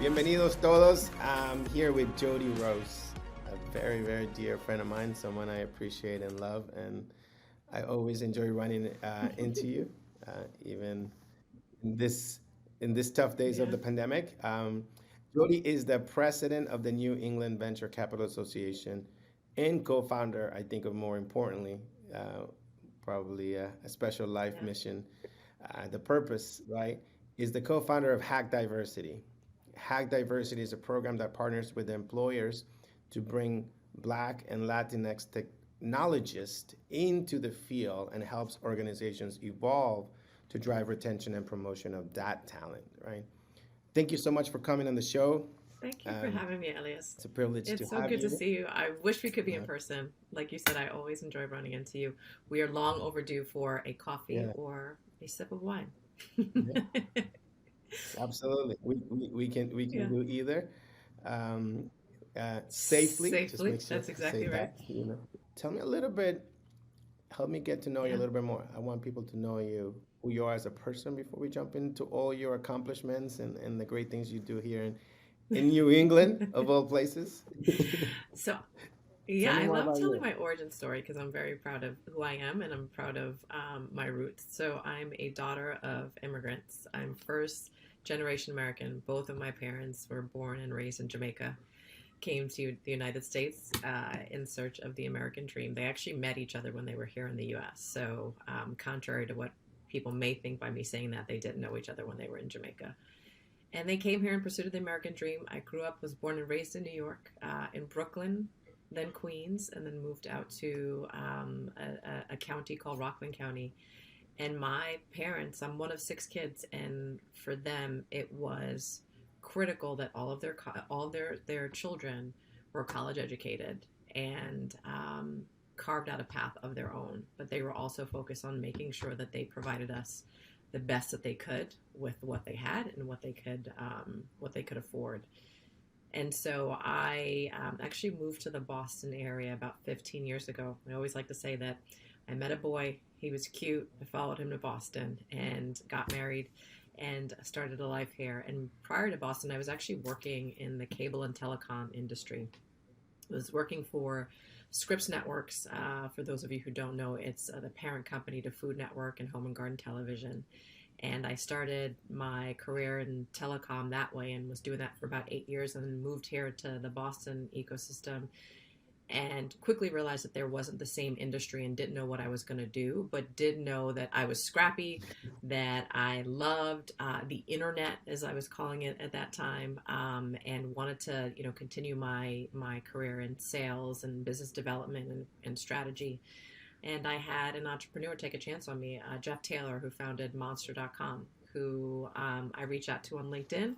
Bienvenidos todos. I'm here with Jody Rose, a very, very dear friend of mine, someone I appreciate and love, and I always enjoy running into you, even in this tough days of Yeah. the pandemic. Jody is the president of the New England Venture Capital Association and co-founder, I think, of more importantly, uh, probably a special life Yeah. mission. The purpose, right, is the co-founder of Hack.Diversity. Hack.Diversity is a program that partners with employers to bring Black and Latinx technologists into the field and helps organizations evolve to drive retention and promotion of that talent, right? Thank you so much for coming on the show. Thank you for Um, having me, Elias. it's a privilege to It's so have good to you. see you. I wish we could be in Yeah, person. Like you said, I always enjoy running into you. We are long overdue for a coffee yeah, or a sip of wine. yeah, absolutely. We can Yeah. do either. Um, safely, just Safely. make sure That's to say exactly right. that. Tell me a little bit, help me get to know you a Yeah. little bit more. I want people to know you, who you are as a person before we jump into all your accomplishments and the great things you do here in New England, of all places. So, Tell yeah, me I more love about telling you. my origin story because I'm very proud of who I am and I'm proud of my roots. So, I'm a daughter of immigrants. I'm first generation American. Both of my parents were born and raised in Jamaica, came to the United States in search of the American dream. They actually met each other when they were here in the US. So, contrary to what people may think by me saying that, they didn't know each other when they were in Jamaica. And they came here in pursuit of the American dream. I grew up, was born and raised in New York, in Brooklyn, then Queens, and then moved out to a county called Rockland County. And my parents, I'm one of six kids, and for them, it was critical that all of their children were college educated and carved out a path of their own. But they were also focused on making sure that they provided us the best that they could with what they had and what they could afford. And so I actually moved to the Boston area about 15 years ago. I always like to say that I met a boy. He was cute. I followed him to Boston and got married and started a life here. And prior to Boston, I was actually working in the cable and telecom industry. I was working for Scripps Networks. For those of you who don't know, it's the parent company to Food Network and Home and Garden Television. And I started my career in telecom that way and was doing that for about 8 years and then moved here to the Boston ecosystem and quickly realized that there wasn't the same industry and didn't know what I was going to do, but did know that I was scrappy, that I loved the internet, as I was calling it at that time, and wanted to, continue my career in sales and business development and strategy. And I had an entrepreneur take a chance on me, Jeff Taylor, who founded Monster.com, who I reached out to on LinkedIn.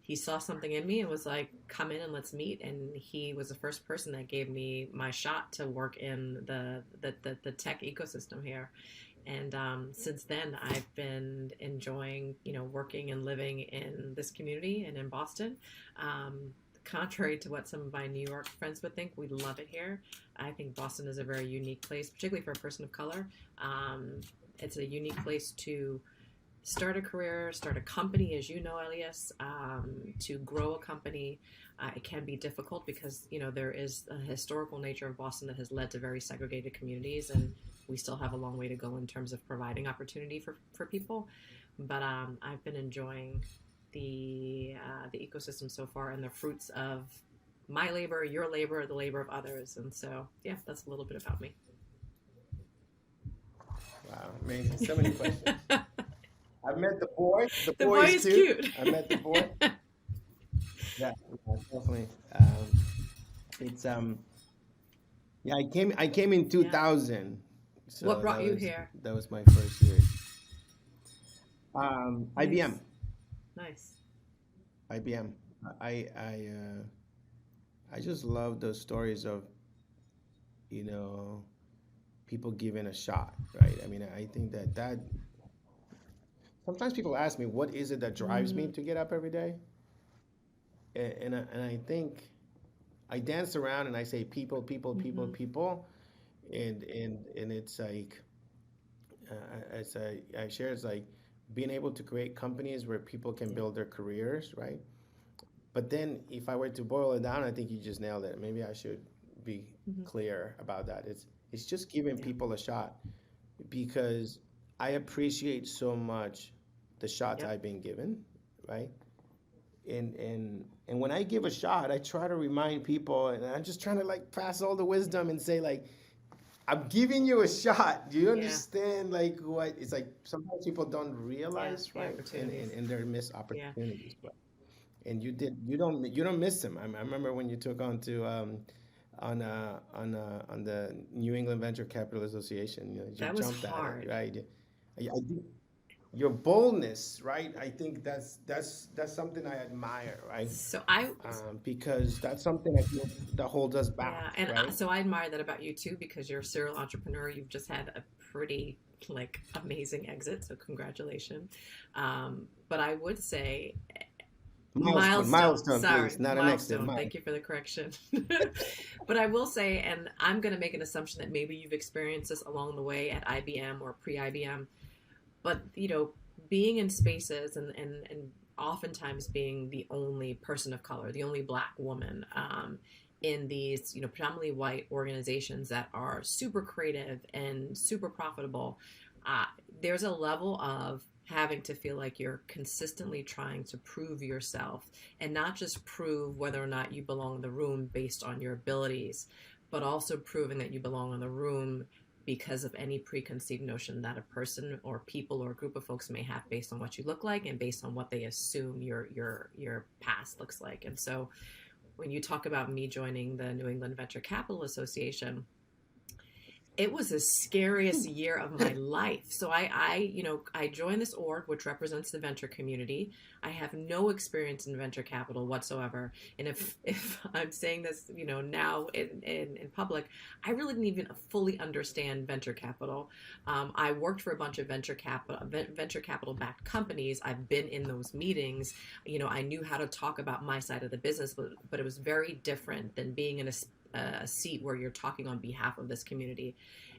He saw something in me and was like, come in and let's meet. And he was the first person that gave me my shot to work in the tech ecosystem here. And since then, I've been enjoying, working and living in this community and in Boston. Contrary to what some of my New York friends would think, we love it here. I think Boston is a very unique place, particularly for a person of color. Um, it's a unique place to start a career, start a company, as you know, Elias, to grow a company. It can be difficult because there is a historical nature of Boston that has led to very segregated communities, and we still have a long way to go in terms of providing opportunity for people. But I've been enjoying the ecosystem so far and the fruits of my labor, your labor, the labor of others, and so yeah, that's a little bit about me. Wow, amazing. So many questions. I met the boy. The The boy boys is too. cute. I met the boy. Yeah, yeah, definitely. It's Yeah, I came in Yeah. 2000, What so brought you here? that was my first year. IBM, Nice. Nice. IBM. I I uh, I just love those stories of you know people giving a shot, right? I mean, I think that sometimes people ask me what is it that drives me Mm, to get up every day, and I think I dance around and I say people, people, people, mm-hmm. people, and it's like as I share, it's like being able to create companies where people can Yeah. build their careers, right? But then if I were to boil it down, I think you just nailed it. Maybe I should be Hmm. clear about that. It's just giving Yeah. people a shot because I appreciate so much the shots Yep. I've been given, right? And when I give a shot, I try to remind people, and I'm just trying to like pass all the wisdom and say like, I'm giving you a shot. Do you Yeah. understand like what it's like? Sometimes people don't Yeah. realize, The right? opportunities. And they're missed Yeah. opportunities. But and you don't miss them. I remember when you took on to on the New England Venture Capital Association. You That was jumped at it, hard. right? I do your boldness, right? I think that's something I admire, right? So I, Because that's something I feel that holds us back, yeah, and right? so I admire that about you too because you're a serial entrepreneur. You've just had a pretty like amazing exit, so congratulations. But I would say Milestone, milestone. milestone, Sorry, please, not an exit. milestone. Thank you for the correction. But I will say, and I'm going to make an assumption that maybe you've experienced this along the way at IBM or pre-IBM. But being in spaces and oftentimes being the only person of color, the only black woman in these predominantly white organizations that are super creative and super profitable, uh, there's a level of having to feel like you're consistently trying to prove yourself and not just prove whether or not you belong in the room based on your abilities, but also proving that you belong in the room because of any preconceived notion that a person or people or a group of folks may have based on what you look like and based on what they assume your past looks like. And so when you talk about me joining the New England Venture Capital Association, it was the scariest year of my life. So I joined this org, which represents the venture community. I have no experience in venture capital whatsoever. And if I'm saying this, now in public, I really didn't even fully understand venture capital. I worked for a bunch of venture capital backed companies. I've been in those meetings. I knew how to talk about my side of the business, but it was very different than being in a seat where you're talking on behalf of this community.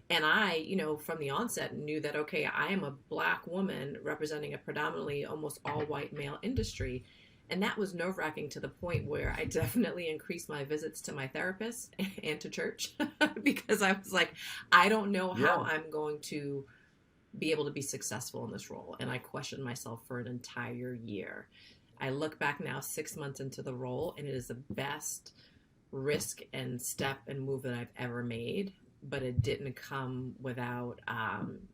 And I, from the onset knew that, okay, I am a black woman representing a predominantly almost all white male industry. And that was nerve wracking to the point where I definitely increased my visits to my therapist and to church because I was like, I don't know how Yeah. I'm going to be able to be successful in this role. And I questioned myself for an entire year. I look back now 6 months into the role, and it is the best risk and step and move that I've ever made. But it didn't come without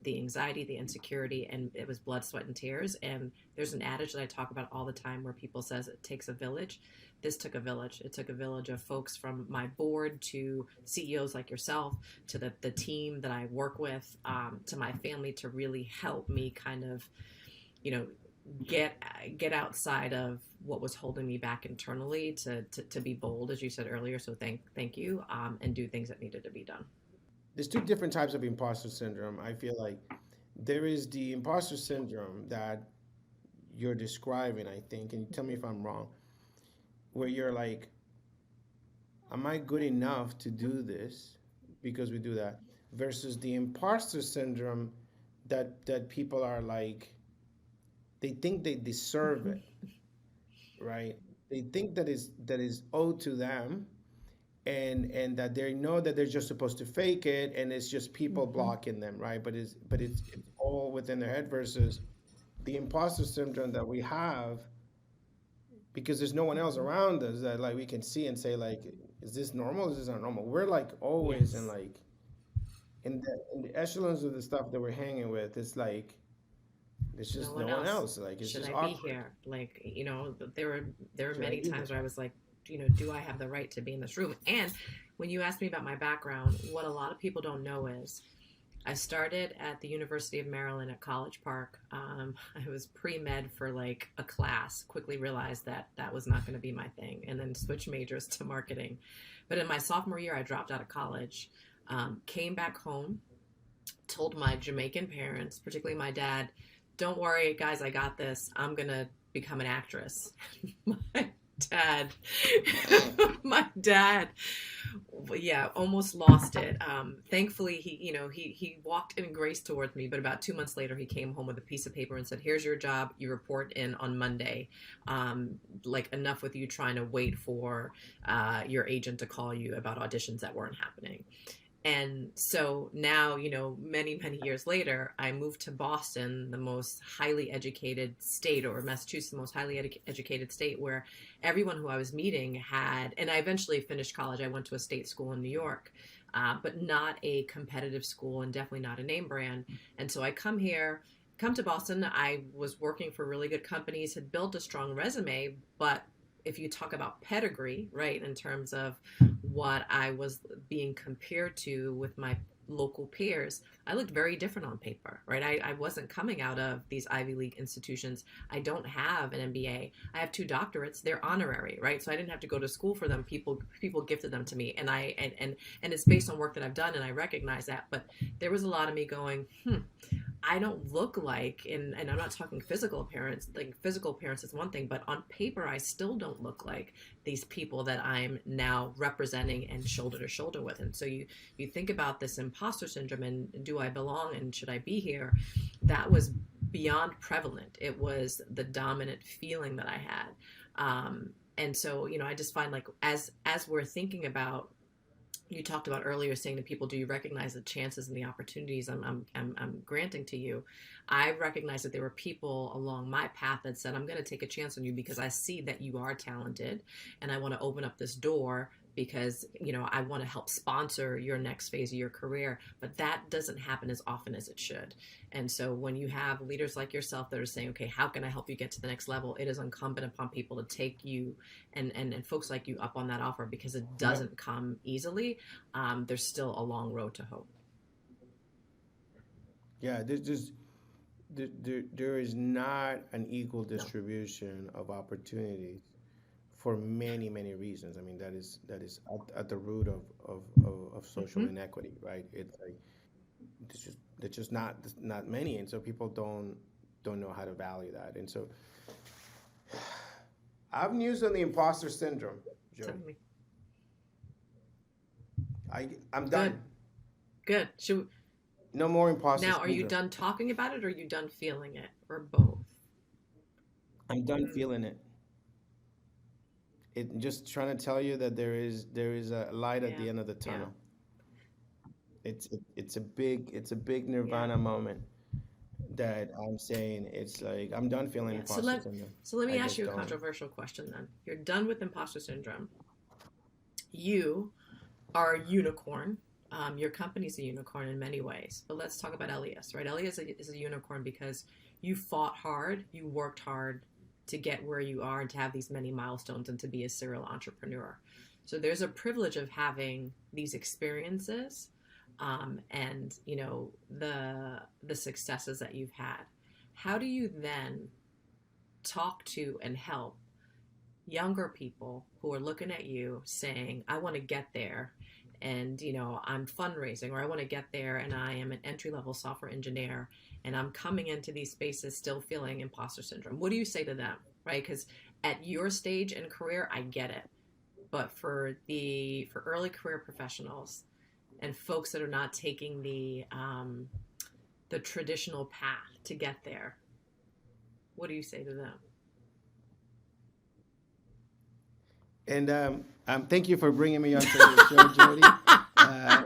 the anxiety, the insecurity, and it was blood, sweat, and tears. And there's an adage that I talk about all the time where people says it takes a village. This took a village. It took a village of folks from my board to CEOs like yourself to the team that I work with to my family to really help me kind of, you know, get outside of what was holding me back internally to be bold, as you said earlier. So thank you, and do things that needed to be done. There's two different types of imposter syndrome. I feel like there is the imposter syndrome that you're describing, I think, and tell me if I'm wrong, where you're like, am I good enough to do this? Because we do that. Versus the imposter syndrome that people are like, they think they deserve it, right? They think that is owed to them, and that they know that they're just supposed to fake it, and it's just people Mm-hmm. blocking them, right? But it's all within their head versus the imposter syndrome that we have because there's no one else Mm-hmm. around us that like we can see and say like, is this normal? Is this not normal? We're like always in Yes. like in the echelons of the stuff that we're hanging with. It's like there's No just no one one else. else. Like it's Should just I be awkward. here? Like, there were Should I many be here? times where I was like, do I have the right to be in this room? And when you asked me about my background, what a lot of people don't know is I started at the University of Maryland at College Park. I was pre-med for like a class, quickly realized that that was not going to be my thing, and then switched majors to marketing. But in my sophomore year, I dropped out of college, came back home, told my Jamaican parents, particularly my dad, don't worry, guys, I got this. I'm going to become an actress. dad, my dad, yeah, almost lost it. Thankfully, he walked in grace towards me, but about 2 months later, he came home with a piece of paper and said, "Here's your job. You report in on Monday. Like enough with you trying to wait for your agent to call you about auditions that weren't happening." And so now, many, many years later, I moved to Boston, the most highly educated state, or Massachusetts, the most highly educated state, where everyone who I was meeting had, and I eventually finished college. I went to a state school in New York, but not a competitive school and definitely not a name brand. And so I come to Boston. I was working for really good companies, had built a strong resume, but if you talk about pedigree, right, in terms of what I was being compared to with my local peers, I looked very different on paper, right? I wasn't coming out of these Ivy League institutions. I don't have an MBA. I have two doctorates. They're honorary, right? So I didn't have to go to school for them. People gifted them to me, and it's based on work that I've done, and I recognize that. But there was a lot of me going, I don't look like, and I'm not talking physical appearance, like physical appearance is one thing, but on paper, I still don't look like these people that I'm now representing and shoulder to shoulder with. And so you think about this imposter syndrome and do I belong and should I be here? That was beyond prevalent. It was the dominant feeling that I had. And so, I just find like as we're thinking about, you talked about earlier saying to people, do you recognize the chances and the opportunities I'm granting to you? I recognize that there were people along my path that said, I'm going to take a chance on you because I see that you are talented and I want to open up this door because, I want to help sponsor your next phase of your career. But that doesn't happen as often as it should. And so when you have leaders like yourself that are saying, okay, how can I help you get to the next level? It is incumbent upon people to take you and folks like you up on that offer because it Yeah. doesn't come easily. There's still a long road to hope. Yeah, there is not an equal distribution of opportunities for many, many reasons. I mean, that is at the root of social Mm-hmm. inequity, right? It's like there's just not many, and so people don't know how to value that. And so I've news on the imposter syndrome, Tell Jody. me. I'm Good, done. good. No more imposter Now, are you syndrome. done talking about it or are you done feeling it or both? I'm done Mm, feeling it. Just trying to tell you that there is a light at yeah, the end of the yeah, tunnel. It's a big yeah. nirvana moment that I'm saying it's like I'm done feeling Yeah. So imposter let syndrome. so let I me ask just you a don't. controversial question then. You're done with imposter syndrome. You are a unicorn. Your company's a unicorn in many ways. But let's talk about Elias, right? Elias is a unicorn because you fought hard, you worked hard to get where you are and to have these many milestones and to be a serial entrepreneur. So there's a privilege of having these experiences, and the successes that you've had. How do you then talk to and help younger people who are looking at you saying, I want to get there and I'm fundraising, or I want to get there and I am an entry level software engineer and I'm coming into these spaces still feeling imposter syndrome? What do you say to them? Right? Because at your stage in career, I get it. But for early career professionals and folks that are not taking the traditional path to get there, what do you say to them? And thank you for bringing me onto your show, Jody. Uh,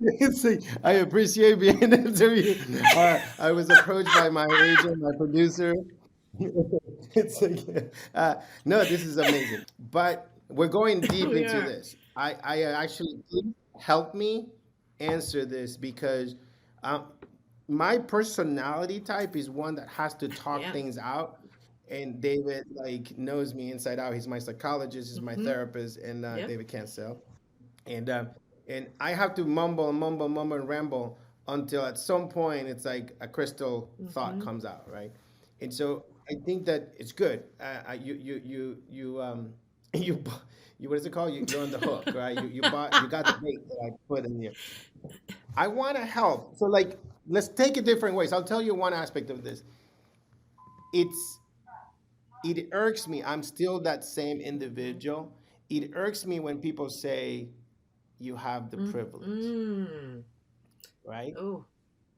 it's like, I appreciate being interviewed. I was approached by my agent, my producer. It's like, no, this is amazing. But we're going deep We into are. this. I actually help me answer this because um, my personality type is one that has to talk Yeah. things out. And David like knows me inside out. He's my psychologist, he's my Mm-hmm. therapist, and Yep. David Cancel. And I have to mumble and mumble, mumble and ramble until at some point it's like a crystal thought Mm-hmm. comes out, right? And so I think that it's good. You you what is it called? You're on the hook, right? You got the bait that I put in you. I want to help. So like let's take it different ways. I'll tell you one aspect of this. It's it irks me. I'm still that same individual. It irks me when people say you have the Mm, privilege, mm. right? Oh,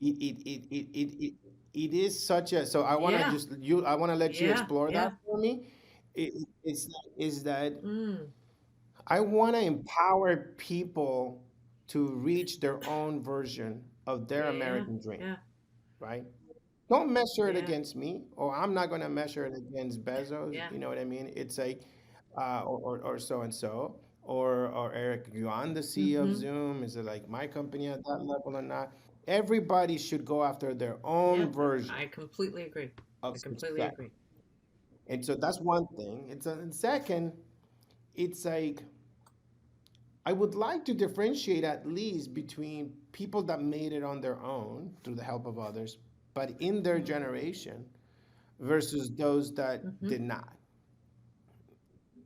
It is such a, so I want to yeah, just you I want to let you yeah, explore that yeah. for me. It's is that Mm, I want to empower people to reach their own version of their yeah, American dream, yeah, right? Don't measure it yeah, against me, or I'm not going to measure it against Bezos. yeah. You know what I mean? It's like, or so and so, or Eric Yuan, the CEO of Mm-hmm. Zoom. Is it like my company at that level or not? Everybody should go after their own Yep. version I completely agree. of I completely success. agree. And so that's one thing. And second, it's like I would like to differentiate at least between people that made it on their own through the help of others, but in their generation versus those that Mm-hmm. did not.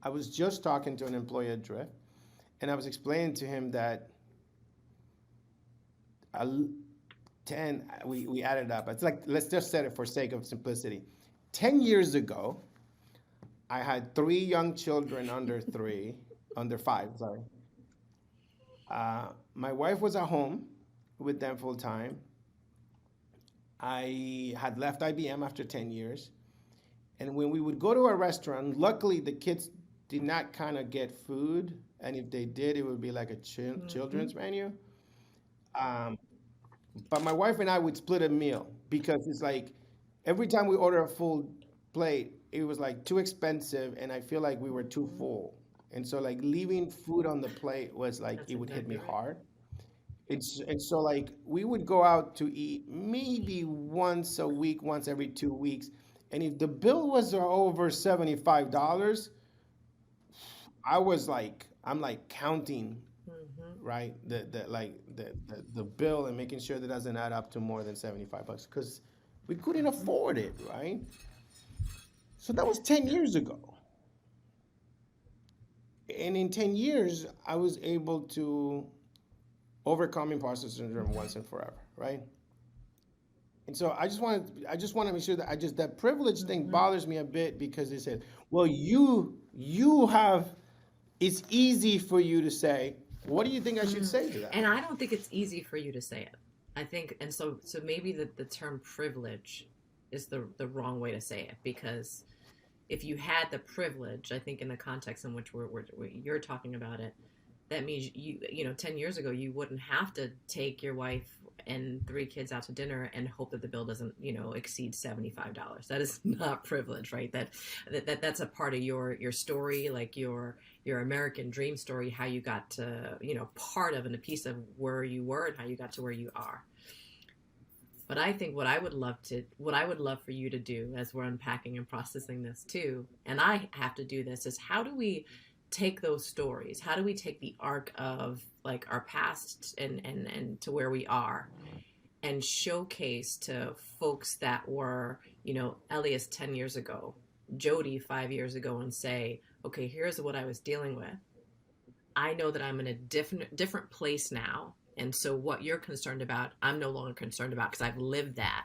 I was just talking to an employee at Drift, and I was explaining to him that a 10, we added up. It's like, let's just set it for sake of simplicity. 10 years ago, I had three young children under five, sorry. My wife was at home with them full time. I had left IBM after 10 years. And when we would go to a restaurant, luckily the kids did not kind of get food. And if they did, it would be like a Mm-hmm. children's menu. Um, but my wife and I would split a meal because it's like every time we order a full plate, it was like too expensive. And I feel like we were too Mm-hmm. full. And so, like, leaving food on the plate was like, That's it would hit me exactly right. hard. And so like we would go out to eat maybe once a week, once every 2 weeks. And if the bill was over $75, I was like, I'm like counting, Mm-hmm. right? The bill and making sure that doesn't add up to more than $75 because we couldn't Mm-hmm. afford it, right? So that was 10 years ago. And in 10 years, I was able to overcome imposter syndrome Mm-hmm. once and forever, right? And so I just want to make sure that I just that privilege thing Mm-hmm. bothers me a bit because they said, well, you have it's easy for you to say. What do you think I should Mm. say to that? And I don't think it's easy for you to say it. I think, and so maybe the term privilege is the wrong way to say it because if you had the privilege, I think in the context in which you're talking about it, that means you know 10 years ago you wouldn't have to take your wife and three kids out to dinner and hope that the bill doesn't exceed $75. That is not privilege, right? That's a part of your story, like your American dream story, how you got to part of and a piece of where you were and how you got to where you are. But I think what I would love for you to do as we're unpacking and processing this too, and I have to do this, is how do we take those stories? How do we take the arc of like our past and to where we are and showcase to folks that were, Elias 10 years ago, Jody 5 years ago, and say, okay, here's what I was dealing with. I know that I'm in a different place now. And so what you're concerned about, I'm no longer concerned about because I've lived that.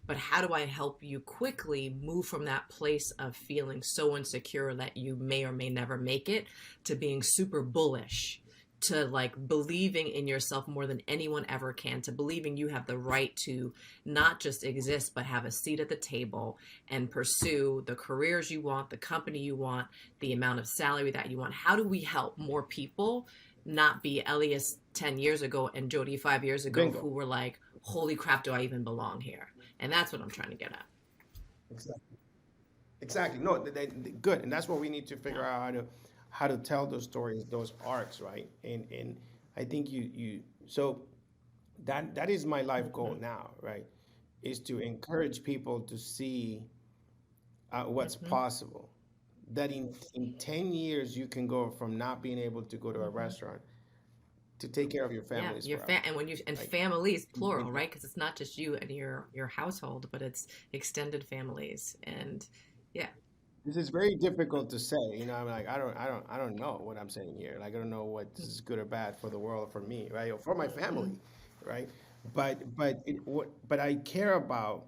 But how do I help you quickly move from that place of feeling so insecure that you may or may never make it to being super bullish, to like believing in yourself more than anyone ever can, to believing you have the right to not just exist but have a seat at the table and pursue the careers you want, the company you want, the amount of salary that you want? How do we help more people not be Elias 10 years ago and Jody 5 years ago Bingo. who were like, holy crap, do I even belong here? And that's what I'm trying to get at. Exactly. Exactly. No, good, and that's what we need to Yeah. figure out how to tell those stories, those arcs, right? And I think you so that is my life goal Mm-hmm. now, right? Is to encourage people to see what's Mm-hmm. possible. That in 10 years you can go from not being able to go to a Mm-hmm. restaurant to take care of your Yeah, families your forever. and when you and Like families when plural, right? Because it's not just you and your household, but it's extended families. And yeah. this is very difficult to say, I'm like I don't know what I'm saying here. Like I don't know what is good or bad for the world, for me, right? Or for my Mm-hmm. family, right? But I care about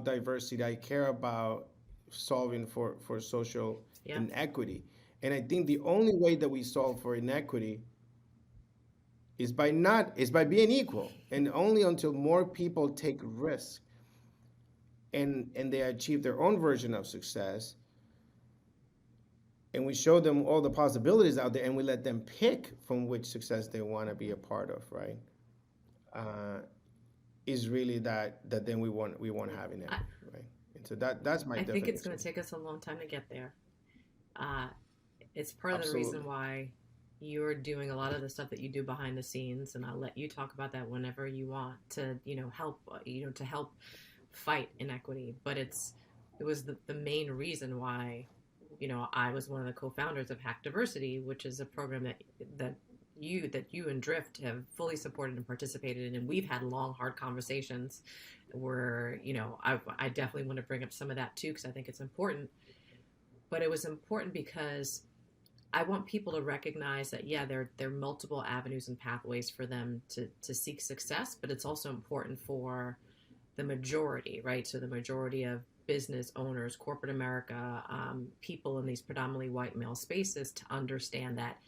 diversity. I care about solving for social Yep. inequity. And I think the only way that we solve for inequity is by being equal, and only until more people take risk and they achieve their own version of success, and we show them all the possibilities out there, and we let them pick from which success they want to be a part of, right? uh, is really that then we won't have I, inequity, right? And so that's my I think it's going definition. to take us a long time to get there. Uh, it's part of the reason Absolutely. why you're doing a lot of the stuff that you do behind the scenes, and I'll let you talk about that whenever you want to, help, to help fight inequity. But it was the main reason why, I was one of the co-founders of Hack.Diversity, which is a program that you and Drift have fully supported and participated in, and we've had long, hard conversations where, I definitely want to bring up some of that too because I think it's important. But it was important because I want people to recognize that, yeah, there are multiple avenues and pathways for them to seek success, but it's also important for the majority, right? So the majority of business owners, corporate America, people in these predominantly white male spaces to understand that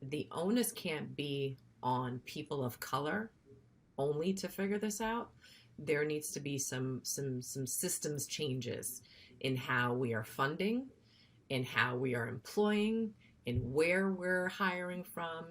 the onus can't be on people of color only to figure this out. There needs to be some systems changes in how we are funding, in how we are employing, in where we're hiring from,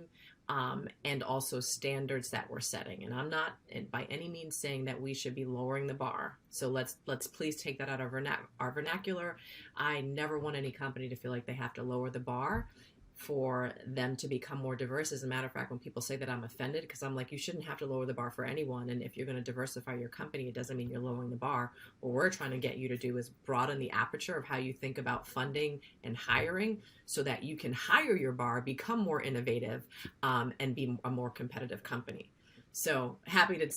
and also standards that we're setting. And I'm not by any means saying that we should be lowering the bar. So let's please take that out of our vernacular. I never want any company to feel like they have to lower the bar for them to become more diverse. As a matter of fact, when people say that, I'm offended because I'm like, you shouldn't have to lower the bar for anyone. And if you're going to diversify your company, it doesn't mean you're lowering the bar. What we're trying to get you to do is broaden the aperture of how you think about funding and hiring so that you can higher your bar, become more innovative, and be a more competitive company. So happy to.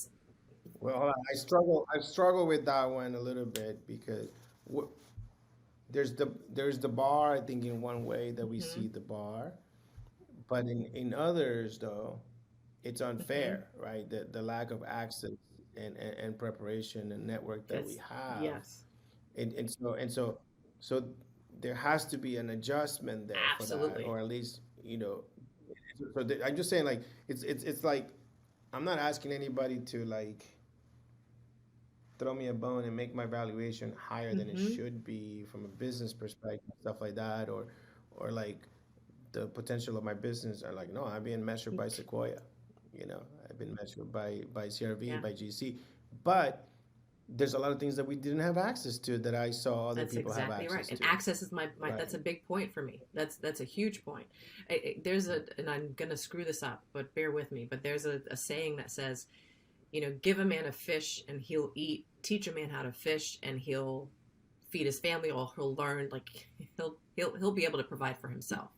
Well, hold on. I struggle with that one a little bit because wh- there's the bar, I think, in one way that we Mm-hmm, see the bar, but in others though it's mm-hmm. unfair, right? The lack of access and preparation and network that we That's have. yes, And so there has to be an adjustment there for that, absolutely. or at least, I'm just saying, like, it's like I'm not asking anybody to, like, throw me a bone and make my valuation higher than it Mm-hmm. should be from a business perspective, stuff like that, or like the potential of my business are like, no, I'm being measured by Sequoia, I've been measured by CRV, Yeah. by GC, but there's a lot of things that we didn't have access to that I saw other That's people have exactly right. access And to, access is my right? that's a big point for me. That's a huge point. And I'm gonna screw this up, but bear with me. But there's a saying that says, give a man a fish and he'll eat. Teach a man how to fish and he'll feed his family, or he'll learn. Like he'll be able to provide for himself.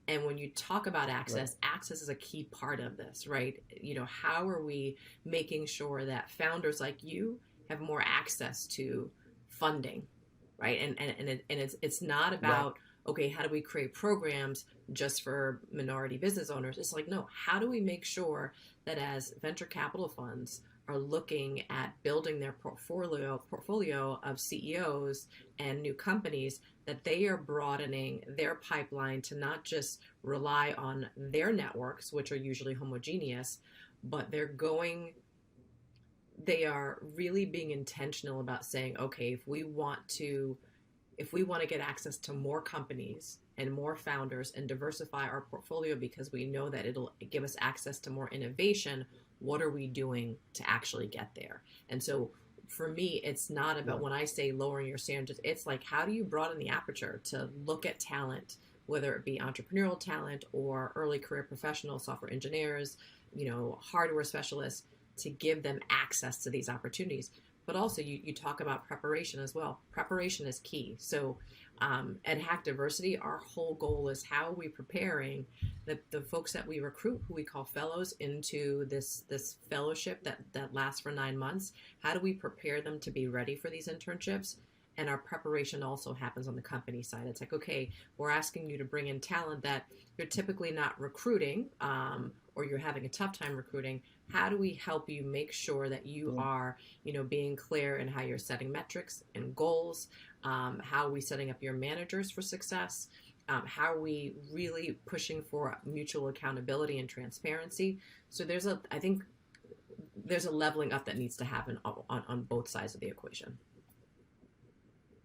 And when you talk about Right. access is a key part of this, right? How are we making sure that founders like you have more access to funding, right? And it's not Right. about, okay, how do we create programs just for minority business owners? It's like, no, how do we make sure that as venture capital funds are looking at building their portfolio of CEOs and new companies, that they are broadening their pipeline to not just rely on their networks, which are usually homogeneous, but they are really being intentional about saying, okay, if we want to get access to more companies and more founders and diversify our portfolio because we know that it'll give us access to more innovation, what are we doing to actually get there? And so for me, it's not about, Right. when I say lowering your standards, it's like, how do you broaden the aperture to look at talent, whether it be entrepreneurial talent or early career professionals, software engineers, hardware specialists, to give them access to these opportunities. But also, you talk about preparation as well. Preparation is key. So at Hack.Diversity, our whole goal is, how are we preparing the folks that we recruit, who we call fellows, into this fellowship that lasts for 9 months. How do we prepare them to be ready for these internships? And our preparation also happens on the company side. It's like, okay, we're asking you to bring in talent that you're typically not recruiting, or you're having a tough time recruiting. How do we help you make sure that you Yeah. are, being clear in how you're setting metrics and goals, How are we setting up your managers for success? How are we really pushing for mutual accountability and transparency? So I think there's a leveling up that needs to happen on both sides of the equation.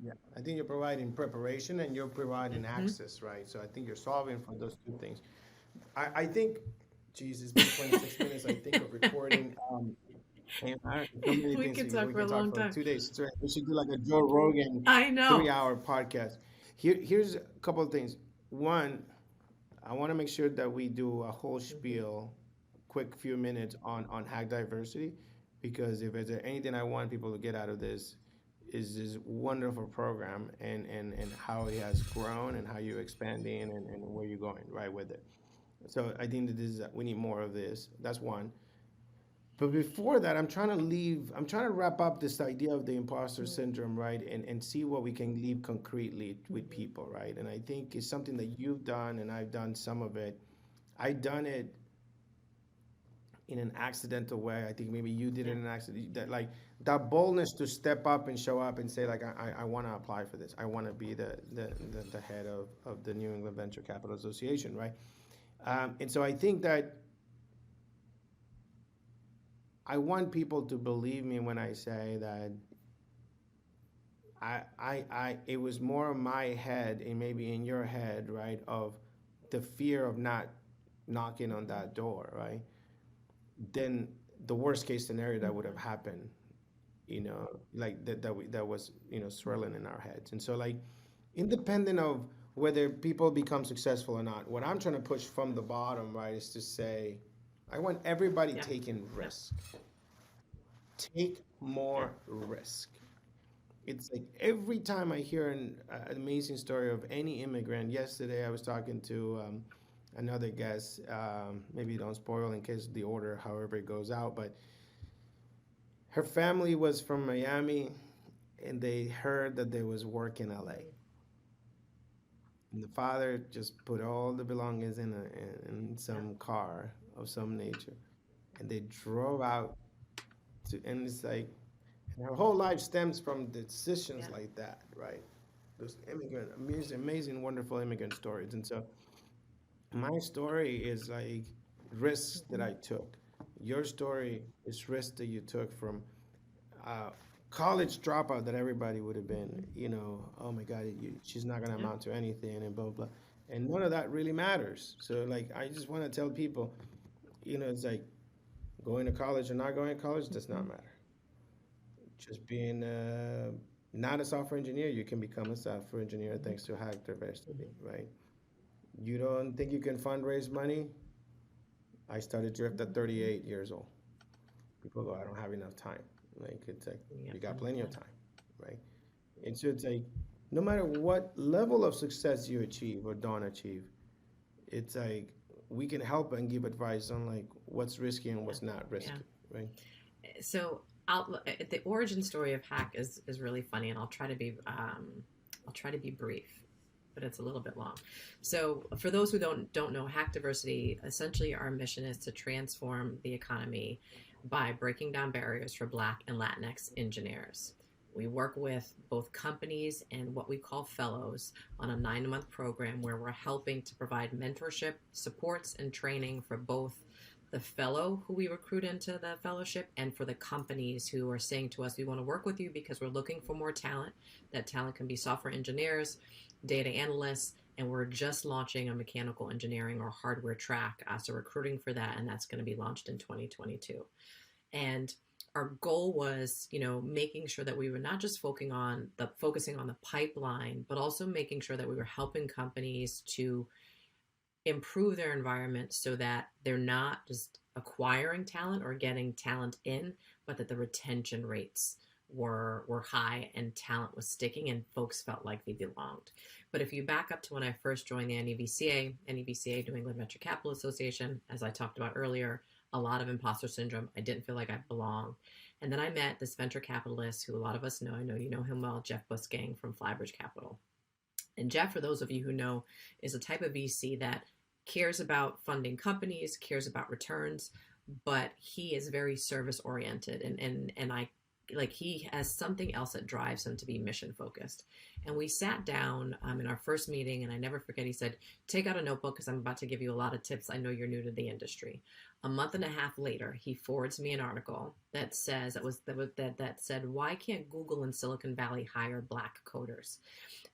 Yeah, I think you're providing preparation and you're providing Mm-hmm. access, right? So I think you're solving for those two things. I think, geez, it's been 26 minutes, I think, of recording. And so many We things could we talk for a can talk long for time. 2 days straight. We should do like a Joe Rogan I know. 3 hour podcast. Here's a couple of things. One, I want to make sure that we do a whole Mm-hmm. spiel, quick few minutes on Hack Diversity, because if there's anything I want people to get out of this, is this wonderful program and how it has grown and how you're expanding and where you're going right with it. So I think that we need more of this. That's one. But before that, I'm trying to wrap up this idea of the imposter syndrome, right? And see what we can leave concretely with Mm-hmm. people, right? And I think it's something that you've done and I've done some of it. I done it in an accidental way. I think maybe you did it Yeah. in an accident. That like that boldness to step up and show up and say like I want to apply for this. I want to be the head of the New England Venture Capital Association, right? And so I think that I want people to believe me when I say that it was more in my head and maybe in your head, right, of the fear of not knocking on Mm-hmm. that door, right? Then the worst case scenario that would Mm-hmm. have happened, like that was, swirling in our heads. And so like, independent of whether people become successful or not, what I'm trying to push from the bottom, right, is to say, I want everybody Yeah. taking Yeah. risk. Take Yeah. more risk. It's like every time I hear an amazing story of any immigrant. Yesterday, I was talking to another guest. Maybe don't spoil in case the order, however it goes out. But her family was from Miami, and they heard that there was work in LA. Mm-hmm. And the father just put all the belongings in Yeah. some car of some nature, and they drove out to. And it's like, and her whole life stems from decisions Yeah. like that, right? Those immigrant, amazing, amazing, wonderful immigrant stories. And so my story is like risks that Mm-hmm. I took. Your story is risks that you took from uh, college dropout that everybody would have Mm-hmm. been, oh my God, she's not going to Yeah. amount to anything and blah, blah. And none of that really matters. So, like, I just want to tell people, it's like going to college or not going to college does Mm-hmm. not matter. Just being not a software engineer, you can become a software engineer Mm-hmm. thanks to Hack.Diversity, Mm-hmm. right? You don't think you can fundraise money? I started Drift at Mm-hmm. 38 years old. People go, I don't have enough time. Like, it's like, Yeah. you got Plenty plenty of of time. time, right? And so it's like, no matter what level of success you achieve or don't achieve, it's like, we can help and give advice on like what's risky and Yeah. what's not Yeah. risky, right? So the origin story of Hack is really funny, and I'll try to be brief, but it's a little bit long. So for those who don't know, Hack.Diversity, essentially our mission is to transform the economy by breaking down barriers for Black and Latinx engineers. We work with both companies and what we call fellows on a 9-month program where we're helping to provide mentorship, supports, and training for both the fellow who we recruit into the fellowship and for the companies who are saying to us, we want to work with you because we're looking for more talent. That talent can be software engineers, data analysts, and we're just launching a mechanical engineering or hardware track. So recruiting for that, and that's going to be launched in 2022. And our goal was, making sure that we were not just focusing on the pipeline, but also making sure that we were helping companies to improve their environment so that they're not just acquiring talent or getting talent in, but that the retention rates were high and talent was sticking and folks felt like they belonged. But if you back up to when I first joined the NEVCA, New England Venture Capital Association, as I talked about earlier, a lot of imposter syndrome. I didn't feel like I belonged. And then I met this venture capitalist who a lot of us know. I know you know him well, Jeff Busgang from Flybridge Capital. And Jeff, for those of you who know, is a type of VC that cares about funding companies, cares about returns, but he is very service oriented. And I like he has something else that drives him to be mission focused. And we sat down in our first meeting, and I never forget, he said, take out a notebook because I'm about to give you a lot of tips. I know you're new to the industry. A month and a half later, he forwards me an article that says that said, why can't Google and Silicon Valley hire black coders?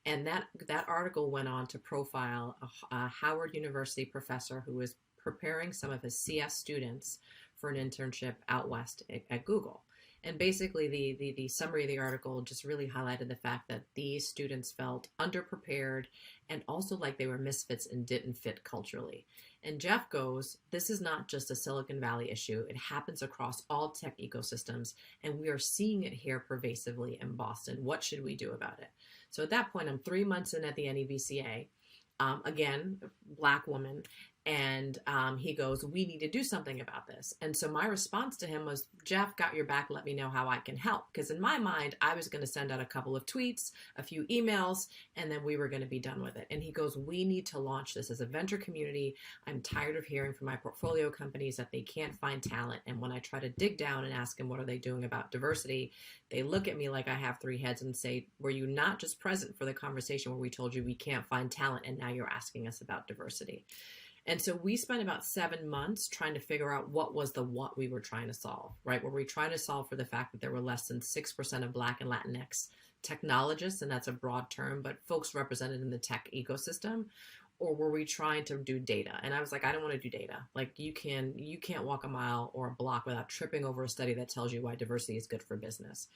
And that article went on to profile a Howard University professor who was preparing some of his CS students for an internship out west at Google. And basically, the summary of the article just really highlighted the fact that these students felt underprepared and also like they were misfits and didn't fit culturally. And Jeff goes, this is not just a Silicon Valley issue. It happens across all tech ecosystems, and we are seeing it here pervasively in Boston. What should we do about it? So at that point, I'm 3 months in at the NEVCA. Again, black woman. And he goes, we need to do something about this. And so my response to him was, Jeff, got your back. Let me know how I can help. Because in my mind, I was going to send out a couple of tweets, a few emails, and then we were going to be done with it. And he goes, we need to launch this as a venture community. I'm tired of hearing from my portfolio companies that they can't find talent. And when I try to dig down and ask them, what are they doing about diversity? They look at me like I have three heads and say, were you not just present for the conversation where we told you we can't find talent and now you're asking us about diversity? And so we spent about 7 months trying to figure out what we were trying to solve, right? Were we trying to solve for the fact that there were less than 6% of Black and Latinx technologists, and that's a broad term, but folks represented in the tech ecosystem? Or were we trying to do data? And I was like, I don't want to do data. Like you can't walk a mile or a block without tripping over a study that tells you why diversity is good for business.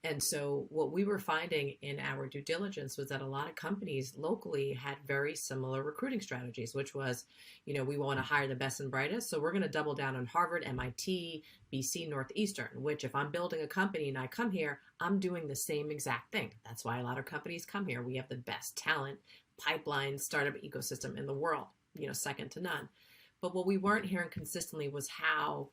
And so what we were finding in our due diligence was that a lot of companies locally had very similar recruiting strategies, which was, we want to hire the best and brightest. So we're going to double down on Harvard, MIT, BC, Northeastern, which if I'm building a company and I come here, I'm doing the same exact thing. That's why a lot of companies come here. We have the best talent, pipeline, startup ecosystem in the world, second to none. But what we weren't hearing consistently was how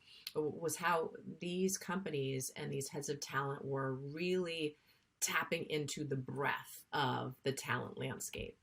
these companies and these heads of talent were really tapping into the breadth of the talent landscape.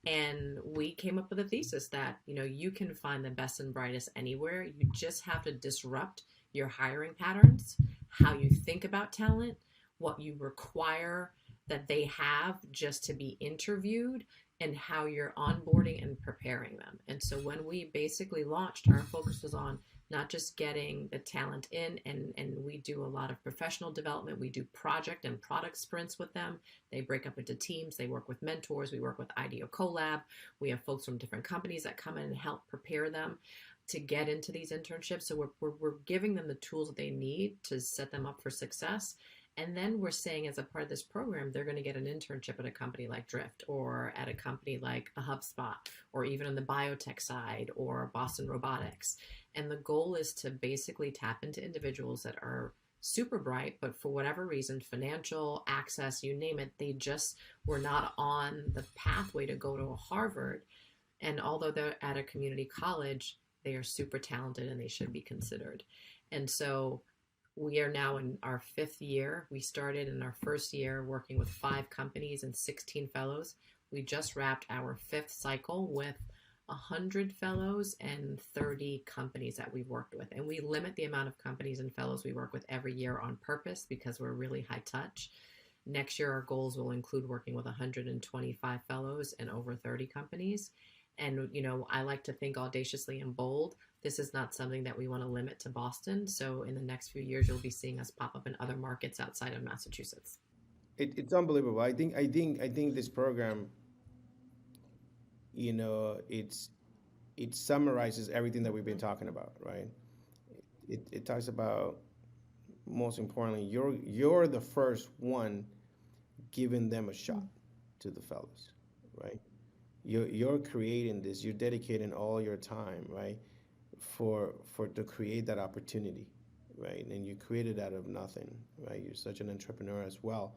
And we came up with a thesis that, you can find the best and brightest anywhere. You just have to disrupt your hiring patterns, how you think about talent, what you require that they have just to be interviewed, and how you're onboarding and preparing them. And so when we basically launched, our focus was on not just getting the talent in, and we do a lot of professional development. We do project and product sprints with them. They break up into teams. They work with mentors. We work with IDEO Collab. We have folks from different companies that come in and help prepare them to get into these internships. So we're giving them the tools that they need to set them up for success. And then we're saying as a part of this program, they're going to get an internship at a company like Drift or at a company like a HubSpot or even on the biotech side or Boston Robotics. And the goal is to basically tap into individuals that are super bright, but for whatever reason, financial access, you name it, they just were not on the pathway to go to a Harvard. And although they're at a community college, they are super talented and they should be considered. And so we are now in our 5th year. We started in our first year working with 5 companies and 16 fellows. We just wrapped our 5th cycle with 100 fellows and 30 companies that we've worked with. And we limit the amount of companies and fellows we work with every year on purpose because we're really high touch. Next year, our goals will include working with 125 fellows and over 30 companies. And, I like to think audaciously and bold. This is not something that we want to limit to Boston. So in the next few years, you'll be seeing us pop up in other markets outside of Massachusetts. It's unbelievable. I think this program, it's it summarizes everything that we've been talking about, right? It talks about, most importantly, you're the first one giving them a shot to the fellows, right? You're creating this. You're dedicating all your time, right, for to create that opportunity, right? And you created out of nothing, right? You're such an entrepreneur as well.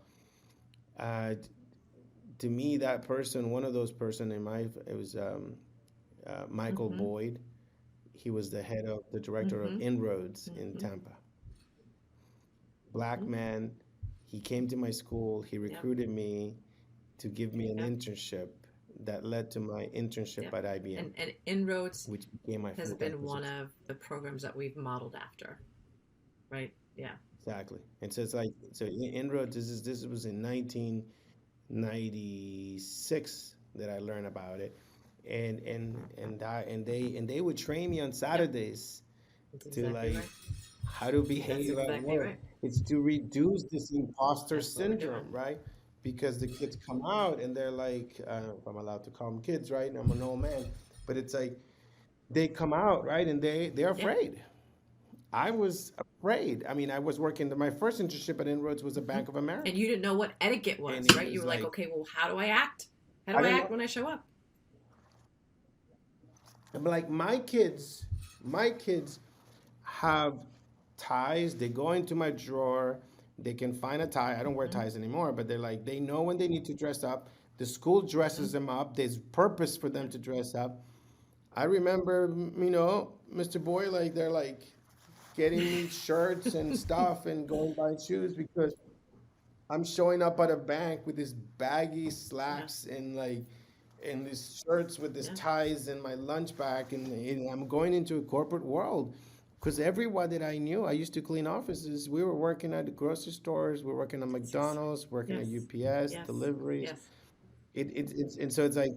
Uh, to me, that person, one of those person in my, it was Michael Mm-hmm. Boyd. He was the head of the director of Mm-hmm. Inroads in Mm-hmm. Tampa. Black Mm-hmm. man. He came to my school. He Yep. recruited me to give me an Yep. internship that led to my internship Yep. at IBM, And Inroads which became my has full-time been one position. of the programs that we've modeled after, right? Yeah. exactly. And so it's like, so inroads, this was in 1996 that I learned about it. And they would train me on Yep, Saturdays that's to exactly like right. how to That's behave at exactly work. right. It's to reduce this imposter That's what we're doing. syndrome, right? Because the kids come out and they're like, if I'm allowed to call them kids, right? I'm an old man, but it's like they come out, right, and they're Yeah. afraid. I was afraid. I mean, I was working. My first internship at Inroads was a Hmm. Bank of And America, you didn't know what etiquette and was, it right? You was were like, like okay, well, how do I act? How I do I didn't act know. when I show up? I'm like my kids have ties. They go into my drawer. They can find a tie. I don't wear Hmm. ties anymore, but they're like they know when they need to dress up. The school Hmm. dresses them up. There's purpose for them Yeah. to dress up. I remember, Mr. Boy, like they're like getting me shirts and stuff and going buy shoes because I'm showing up at a bank with these baggy Yeah. slacks and these shirts with these Yeah. ties and my lunch bag and I'm going into a corporate world because everyone that I knew, I used to clean offices. We were working at the grocery stores, we were working at Yes. McDonald's, working at Yes. UPS, Yes. deliveries. Yes. It's and so it's like,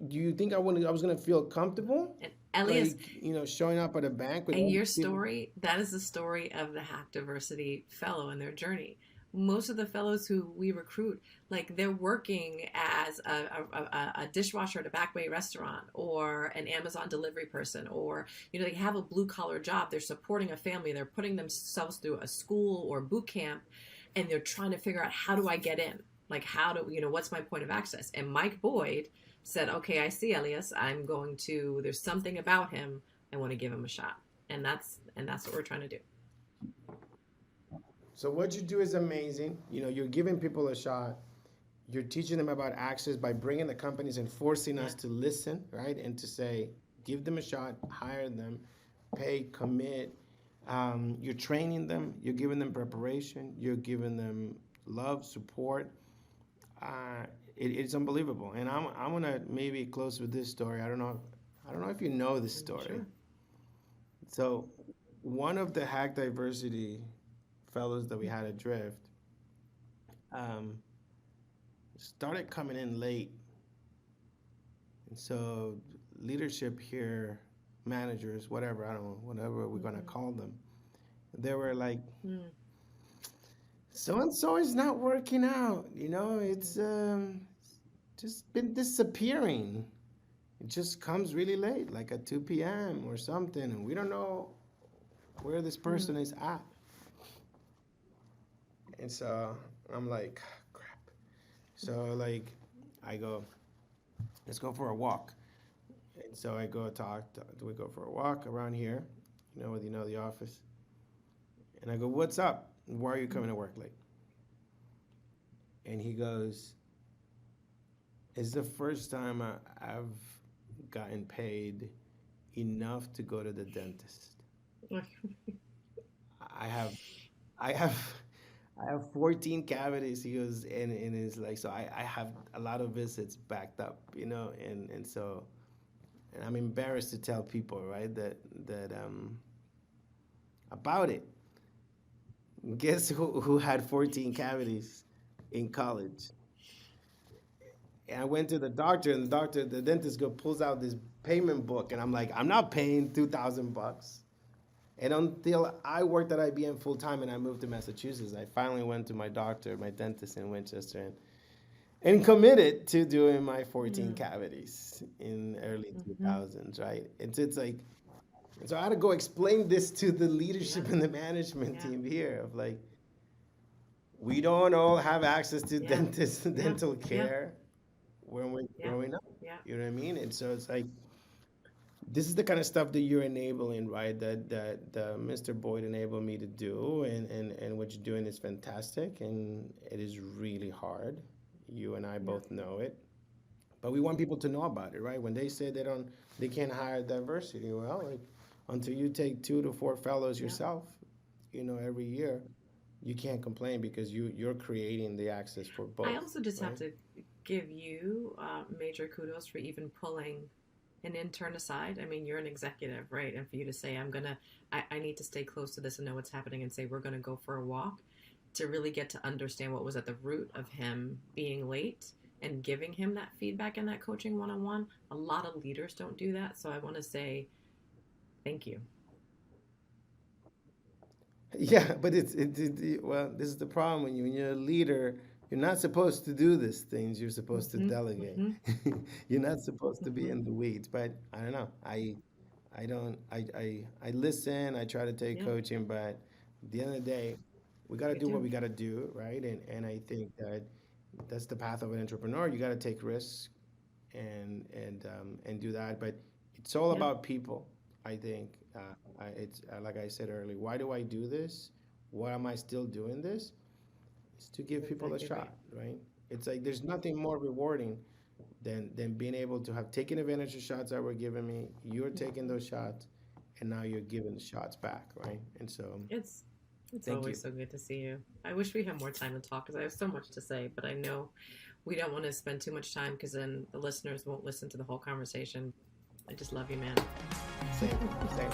do you think I was gonna feel comfortable, And Elias, like showing up at a bank with and all your these people? story, that is the story of the Hack.Diversity fellow and their journey. Most of the fellows who we recruit, like they're working as a dishwasher at a back bay restaurant or an Amazon delivery person, or, they have a blue collar job. They're supporting a family. They're putting themselves through a school or boot camp, and they're trying to figure out, how do I get in? Like, what's my point of access? And Mike Boyd said, okay, I see Elias. There's something about him. I want to give him a shot. And that's what we're trying to do. So what you do is amazing. You're giving people a shot. You're teaching them about access by bringing the companies and forcing Yeah. us to listen, right? And to say, give them a shot, hire them, pay, commit. You're training them. You're giving them preparation. You're giving them love, support. Uh, it's unbelievable. And I'm gonna maybe close with this story. I don't know if you know this story. Sure. So one of the Hack Diversity fellows that we had at Drift um, started coming in late, and so leadership here, managers, whatever, I don't know, whatever we're gonna Mm-hmm. call them, they were like, Mm-hmm. so and so is not working out. It's just been disappearing. It just comes really late, like at 2 p.m. or something, and we don't know where this Mm-hmm. person is at. And so I'm like, crap. So like, I go, let's go for a walk. And so I go we go for a walk around here, the office. And I go, what's up? Why are you coming to work late? And he goes, it's the first time I've gotten paid enough to go to the dentist. I have, I have, I have 14 cavities. He goes, and it's like, so I have a lot of visits backed up, and so, and I'm embarrassed to tell people, right, that about it. Guess who had 14 cavities in college? And I went to the doctor, and the dentist pulls out this payment book, and I'm like, I'm not paying $2,000. And until I worked at IBM full time and I moved to Massachusetts, I finally went to my doctor, my dentist in Winchester, and committed to doing my 14 Mm-hmm. cavities in early Mm-hmm. 2000s, right? It's like, and so I had to go explain this to the Yeah. leadership and the management Yeah. team here of like, we don't all have access to Yeah. dentist Yeah. dental Yeah. care when we're Yeah. growing up. Yeah. You know what I mean? And so it's like, this is the kind of stuff that you're enabling, right? That Mr. Boyd enabled me to do, and what you're doing is fantastic, and it is really hard. You and I Yeah. both know it, but we want people to know about it, right? When they say they can't hire diversity, well, like, until you take 2 to 4 fellows Yeah. yourself, every year, you can't complain because you're creating the access for I both, also just have right? to give you major kudos for even pulling an intern aside. I mean, you're an executive, right? And for you to say, I need to stay close to this and know what's happening, and say, we're going to go for a walk, to really get to understand what was at the root of him being late and giving him that feedback and that coaching one on one. A lot of leaders don't do that. So I want to say thank you. Yeah, but well, this is the problem when you're a leader, you're not supposed to do these things. You're supposed to Mm-hmm, delegate. mm-hmm, You're not supposed to be mm-hmm. in the weeds. But I don't know. I don't I listen. I try to take Yep, coaching, but at the end of the day, we got to we do what do. we got to do, right? And I think that that's the path of an entrepreneur. You got to take risks and do that. But it's all Yep, about people. I think it's like I said earlier. Why do I do this? Why am I still doing this? It's to give you're people a exactly right. shot, right? It's like there's nothing more rewarding than being able to have taken advantage of shots that were given me. You're taking those shots, and now you're giving the shots back, right? And so, It's it's thank you. always so good to see you. I wish we had more time to talk because I have so much to say, but I know we don't want to spend too much time because then the listeners won't listen to the whole conversation. I just love you, man. Same, same.